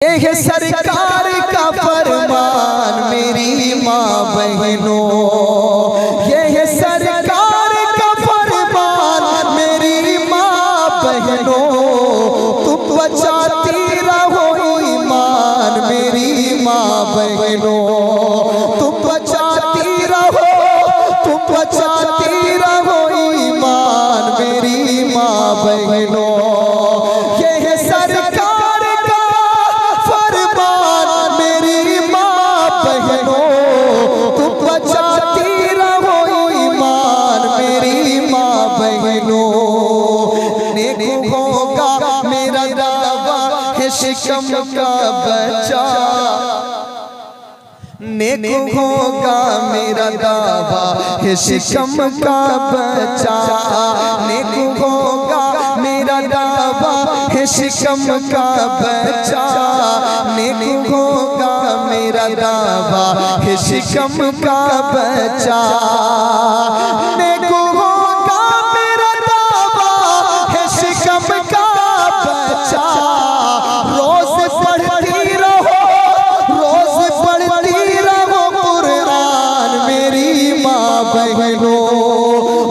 ये सरकार का फरमान मेरी माँ बहनों, ये सरकार का फरमान मेरी माँ बहनों। तुम बचाती रहो ईमान मेरी माँ बहनों, तुम बचाती रहो, तुम बचाती रहो ईमान मेरी माँ बहनों। ये सरकार शिकम का बच्चा, नेक होगा मेरा दावा है शिकम का बच्चा, नेक होगा मेरा दावा है शिकम का बच्चा, नेक होगा मेरा दावा है शिकम का बच्चा, नेक होगा मेरा दावा है शिकम का बच्चा।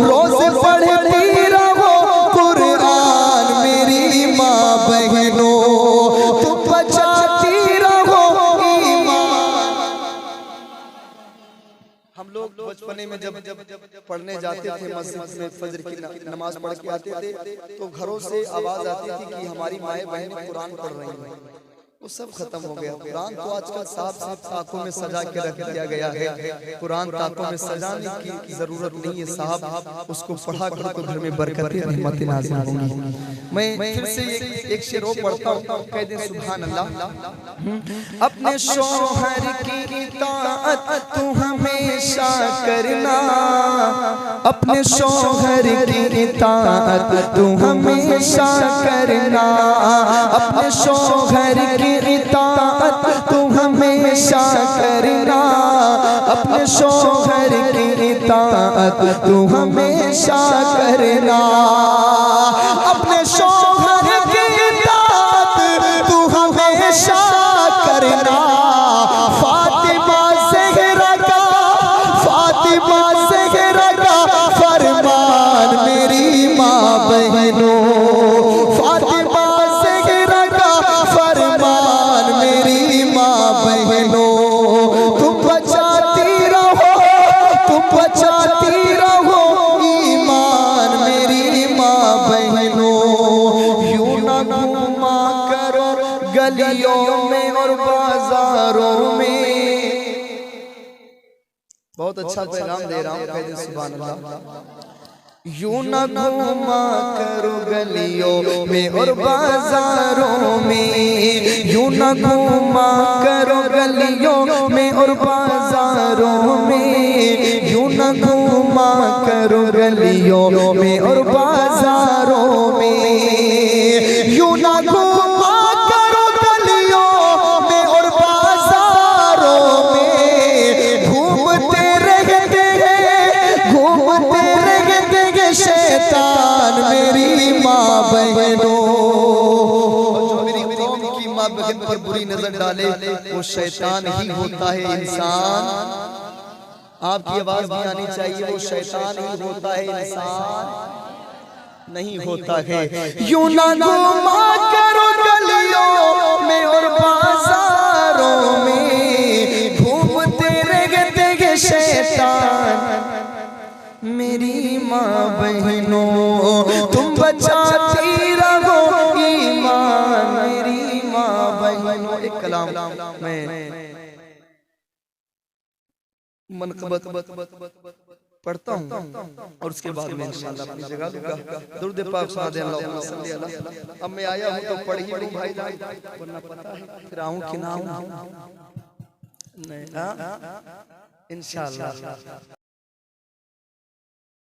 रोज पढ़ती रहो कुरान मेरी माँ बहनों, तुम बचाती रहो ईमान। हम लोग बचपने में जब पढ़ने जाते थे मस्जिद में, फजर की नमाज पढ़ के आते थे तो घरों से आवाज आती थी कि हमारी माएँ बहनें कुरान पढ़ रही हैं। वो सब खत्म हो गया। कुरान तो आजकल साफ ताकों में सजा के रख दिया गया है। कुरान ताकों में सजाने की जरूरत नहीं है साहब, उसको पढ़ा कर तो घर में बरकतें रहमतें नाज़िल होंगी। मैं फिर से एक शेर पढ़ता हूँ, कह दे सुभान अल्लाह। अपने शौहर की इताअत तू हमेशा करना, अपने शौहर की इताअत तू हमेशा करना, अपने शौहर की इताअत तू हमेशा करना, अपने शौहर की इताअत तू हमेशा करना, अपने शौहर की इताअत तू हमेशा करना। फातिमा ज़हरा का, फातिमा ज़हरा का फरमान मेरी माँ बहनों, फातिमा ज़हरा का फरमान मेरी माँ बहनों। तुम बचाती रहो, तुम बचाती रहो ईमान मेरी माँ बहनों। यूं ना घूमा करो गलियों में और बाजारों में। बहुत अच्छा पैगाम दे रहा हूँ, कह दे सुभान अल्लाह। यूं ना घूमा करो गलियों में और बाजारों में, यूं ना घूमा करो गलियों में और बाजारों में, यूं ना घूमा करो गलियों में और बाजारों में, यूं ना घूमा करो गलियों में और बाजारों में। घूमते रहते हैं, घूमते रहते हैं शैतान मेरी माँ बहनों। जो मेरी कौम की माँ बहन पर बुरी नजर डाले वो शैतान ही होता है इंसान। आपकी आवाज भी आनी चाहिए, वो शैतान ही होता है इंसान नहीं होता है। यूं ना घूमा करो गलियों में और बाजारों में, घूमते रहते हैं शैतान मेरी माँ बहनों। तुम बचाती रहो ईमान मेरी माँ बहनों। एक कलाम मैं मनक़बत पढ़ता हूँ और उसके बाद में इंशाअल्लाह अपनी जगह लूंगा। दुरूद पाक सुना दे अल्लाहुम्मा सल्ली अला। अब मैं आया हूँ तो पढ़ ही लूं भाई, वरना पता है फिर आऊँ कि ना आऊँ। नहीं इंशाअल्लाह।